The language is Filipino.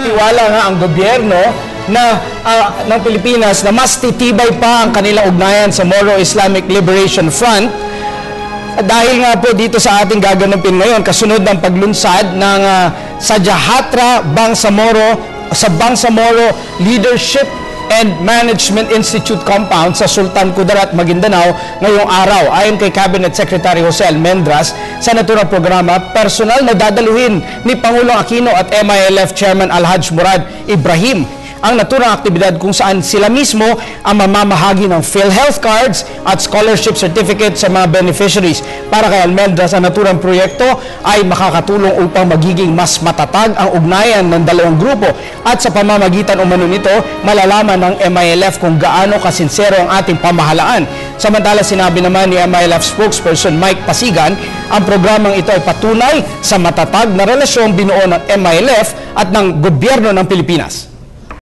Tiwala nga ang gobyerno ng Pilipinas na mas titibay pa ang kanilang ugnayan sa Moro Islamic Liberation Front dahil nga po dito sa ating gagampin ngayon kasunod ng paglunsad ng Sadyahatra Bangsamoro sa Bangsamoro Leadership and Management Institute Compound sa Sultan Kudarat, Maguindanao ngayong araw. Ayon kay Cabinet Secretary Jose Almendras, sa naturang programa, personal na dadaluhin ni Pangulong Aquino at MILF Chairman Alhaj Murad Ibrahim ang naturang aktibidad kung saan sila mismo ang mamamahagi ng PhilHealth cards at scholarship certificate sa mga beneficiaries. Para kay Almendras, ang naturang proyekto ay makakatulong upang magiging mas matatag ang ugnayan ng dalawang grupo at sa pamamagitan umano nito, malalaman ng MILF kung gaano kasinsero ang ating pamahalaan. Samantala, sinabi naman ni MILF spokesperson Mike Pasigan, ang programang ito ay patunay sa matatag na relasyong binuo ng MILF at ng gobyerno ng Pilipinas.